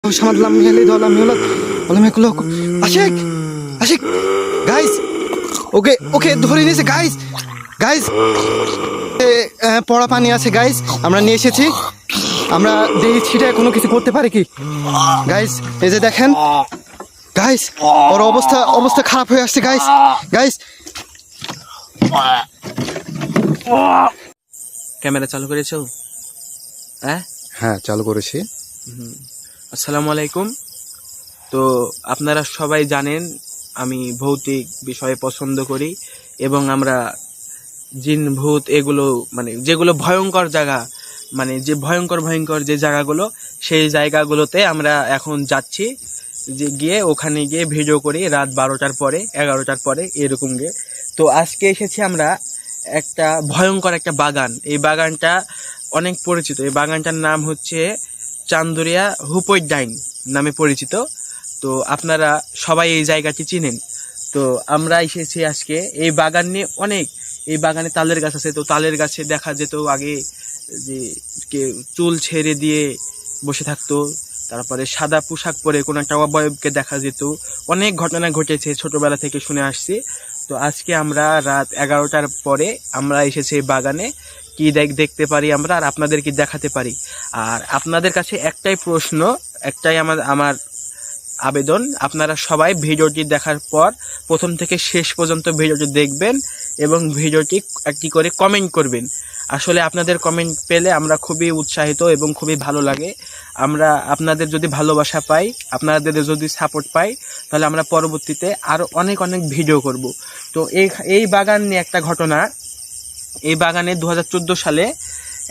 Shamadlam Mihali Dolam Mulat Olamekulok Ashik Ashik guys okay ধরে নিয়েছে guys পড়া পানি আছে guys আমরা নিয়ে এসেছি আমরা দেখি ছিটা কোনো কিছু করতে পারি কি guys এই যে দেখেন guys ওর অবস্থা খারাপ হয়ে আসছে guys ক্যামেরা চালু করেছো হ্যাঁ চালু করেছি আসসালামু আলাইকুম। তো আপনারা সবাই জানেন আমি ভৌতিক বিষয়ে পছন্দ করি এবং আমরা জিন ভূত এগুলো মানে যেগুলো ভয়ঙ্কর জায়গা মানে যে ভয়ঙ্কর যে জায়গাগুলো সেই জায়গাগুলোতে আমরা এখন যাচ্ছি যে গিয়ে ওখানে গিয়ে ভিডিও করি রাত 12টার পরে 11টার পরে এরকম গিয়ে। তো আজকে এসেছি আমরা একটা ভয়ঙ্কর একটা বাগান, এই বাগানটা অনেক পরিচিত, এই বাগানটার নাম হচ্ছে চান্দুরিয়া হুপোই ডাইন নামে পরিচিত। তো আপনারা সবাই এই জায়গাটি চিনেন। তো আমরা এসেছি আজকে এই বাগান নিয়ে এই বাগানে তালের গাছ আছে। তো তালের গাছে দেখা যেত আগে যে চুল ছেড়ে দিয়ে বসে থাকতো, তারপরে সাদা পোশাক পরে কোনো একটা অবয়বকে দেখা যেত, অনেক ঘটনা ঘটেছে ছোটবেলা থেকে শুনে আসছি। তো আজকে আমরা রাত 11টার পরে আমরা এসেছি বাগানে, কি দেখতে পারি আমরা আর আপনাদের কি দেখাতে পারি। আর আপনাদের কাছে একটাই প্রশ্ন, একটাই আমার আবেদন, আপনারা সবাই ভিডিওটি দেখার পর প্রথম থেকে শেষ পর্যন্ত ভিডিওটি দেখবেন এবং ভিডিওটি একটি করে কমেন্ট করবেন। আসলে আপনাদের কমেন্ট পেলে আমরা খুবই উৎসাহিত এবং খুবই ভালো লাগে। আমরা আপনাদের যদি ভালোবাসা পাই, আপনাদের যদি সাপোর্ট পাই, তাহলে আমরা পরবর্তীতে আরও অনেক ভিডিও করব। তো এই বাগান নিয়ে একটা ঘটনা, এই বাগানে 2014 সালে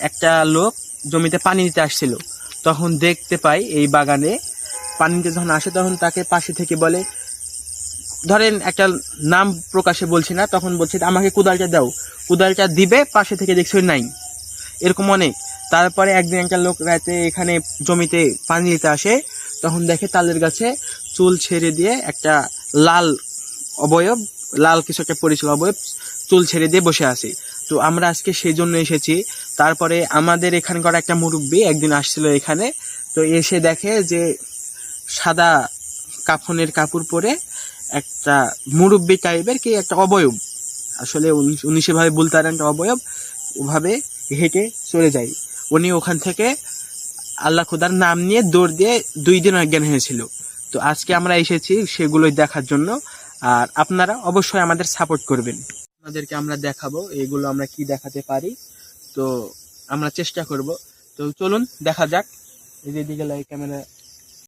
একটা লোক জমিতে পানি দিতে আসছিল, তখন দেখতে পাই এই বাগানে পানিতে যখন আসে তখন তাকে পাশে থেকে বলে, ধরেন একটা নাম প্রকাশে বলছি না, তখন বলছে আমাকে কোদালটা দাও, কোদালটা দিবে, পাশে থেকে দেখছি নাই, এরকম অনেক। তারপরে একদিন একটা লোক রাতে এখানে জমিতে পানি দিতে আসে, তখন দেখে তালের গাছে চুল ছেড়ে দিয়ে একটা লাল কিছু একটা পরিছিল অবয়ব চুল ছেড়ে দিয়ে বসে আছে। তো আমরা আজকে সেই জন্য এসেছি। তারপরে আমাদের এখানকার একটা মুরব্বী একদিন আসছিল এখানে, তো এসে দেখে যে সাদা কাফনের কাপড় পরে একটা মুরব্বী টাইপের কি একটা অবয়ব, আসলে উনি সেভাবে বলতে পারেন একটা অবয়ব, ওভাবে হেঁটে চলে যায়। উনি ওখান থেকে আল্লাহ খুদার নাম নিয়ে দৌড় দিয়ে 2 দিন অজ্ঞান হয়েছিল। তো আজকে আমরা এসেছি সেগুলোই দেখার জন্য, আর আপনারা অবশ্যই আমাদের সাপোর্ট করবেন। আপনাদেরকে আমরা দেখাবো এগুলো আমরা কি দেখাতে পারি, তো আমরা চেষ্টা করব। তো চলুন দেখা যাক। এই যে দিকে ক্যামেরা